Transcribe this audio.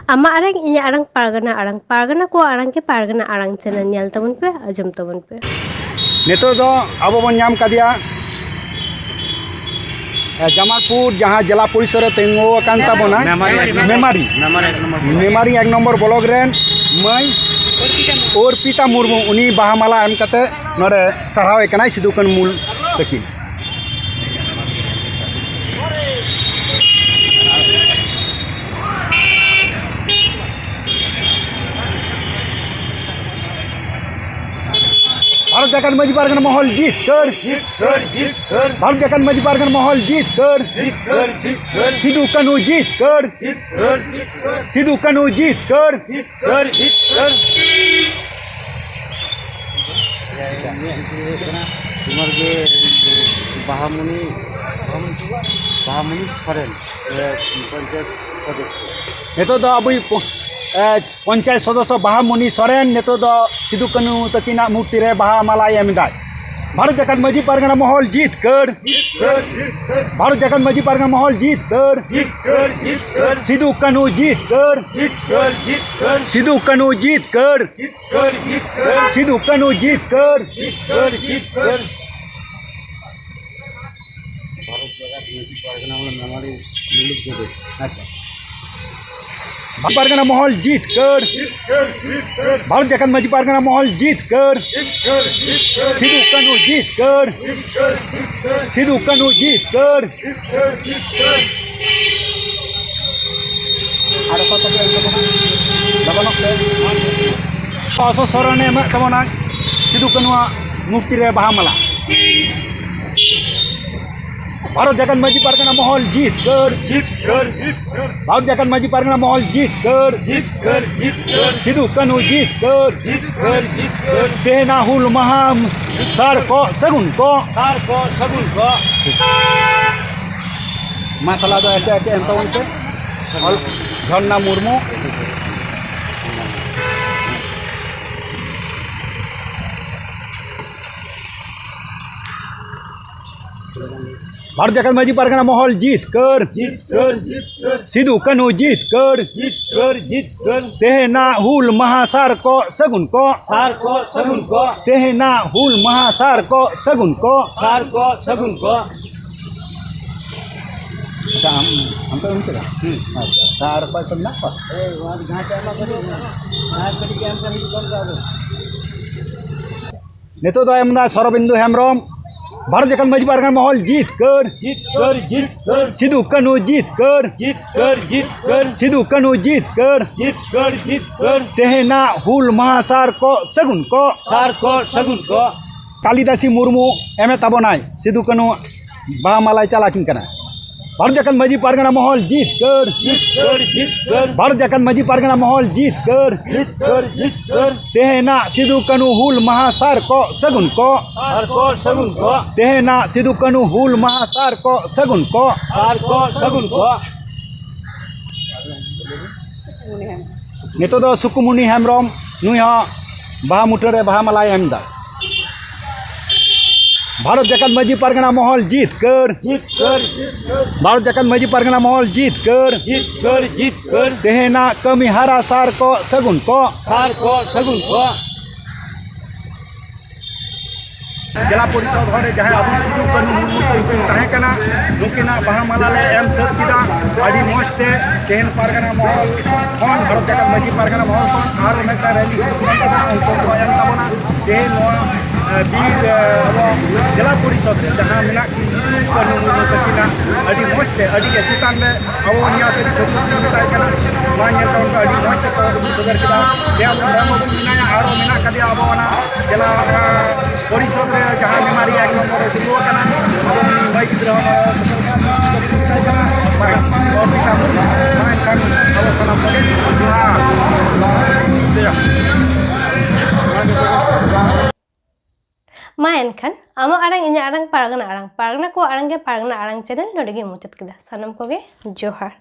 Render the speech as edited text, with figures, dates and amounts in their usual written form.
Ama arang inya arang pargana ko arang ke pargana arang channel nyel tabon pe ajam tabon pe. नितो दो अब बन नाम कदिया जमालपुर जहाँ जिला परिषद तेंगो कांता बना मेमारी एक नंबर ब्लॉक रेन मई अर्पिता मुर्मू उनी बाहामाला एम कते नोडे सरावे कनाय सिदु कानु मूल तकिन भारत जाकत मजी पारगना माहौल जीत कर भारत जाकत मजी पारगना माहौल जीत कर सिदु कानु जीत कर सिदु कानु जीत कर तुम्हारे के बाहामुनी सरेन पंचायत सदस्य नेतो द अबुई पंचायत सदस्य बाहामुनी सरेन नेतो द सिदु कानु तकिना मूर्ति रे बाहा माला एमदाय भारत जाकत मजी पारगना माहौल जीत कर भारत जाकत मजी पारगना माहौल जीत कर सिदु कानु जीत कर सिदु कानु जीत कर सिदु कानु जीत कर भारत जगत मजी पारगना वाला मेमारी मिलिक दे अच्छा पारगना माहौल जीत कर भारत जाकत मजी पारगना माहौल जीत कर सिदु कानु जीत कर सिदु कानु जीत कर आरो कत असो सरने मा तमना सिदु कानु मूर्ति रे बाहामाला भारत जाकत मजी पारगना माहौल जीत कर भारत जाकत मजी पारगना माहौल जीत कर सिदु कानु जीत कर तेना हुल महाम सार को सगुन को माथला दो एटे एटे एंतो उनके झरना मुर्मू भारत जाकत मजी पारगना माहौल जीत कर सिदु कानु जीत कर तेना हुल महासार को सगुन को तेना हुल महासार को सगुन को हम तो उनके अच्छा तार पर तो ना पर नेतो दो एमदा सरबिंदु हेमरम भारत जाकत मजी पारगना माहौल जीत कर सिदु कानु जीत कर सिदु कानु जीत कर तेना हुल महासार को सगुन को कालिदासी मुर्मू एमे ताबोनाय सिदु कानु बाहामालाय चालाकिन कना भारत जाकत मजी पारगना माहौल जीत कर भारत जाकत मजी पारगना माहौल जीत कर तेना सिदु कानु हुल महासार को सगुन को तेना सिदु कानु हुल महासार को सगुन को नितो दो सुकुमुनी हेमरम नुई बाहा मुठरे बाहामाला एमदा भारत जाकत मजी पारगना माहौल जीत कर भारत जाकत मजी पारगना माहौल जीत कर तेना कमी हरा सार को सगुन को जिला परिषद हरे जहाँ अब सिदु कानु मुर्मू तकिन तहेकना नुकिना बाहामाला ले एम सद किदा आडी मस्ते तेहन पारगना माहौल खन भारत जाकत मजी पारगना माहौल खन आरो मेटा रैली उनको को एम ताबना तेहन बीर जिला परिषद जहाँ मेना सिदु कानु मुर्मू तकिना आडी मस्ते आडी के चितान में अब नियाते छोटू मेटाय कना मा नेल का उनका आडी मस्ते को सदर किदा बेम राम मिनाया आरो मेना कदिया अब जिला परिषद रे जहाँ मेमारी एक नंबर शुरू कना अब भाई गिद्रा अर्पिता मुर्मू मा खान अब सलाम लगे Ma enkhan ama arang inya arang pargana ko arang ke pargana arang channel nodege muchat kida sanam koge johar.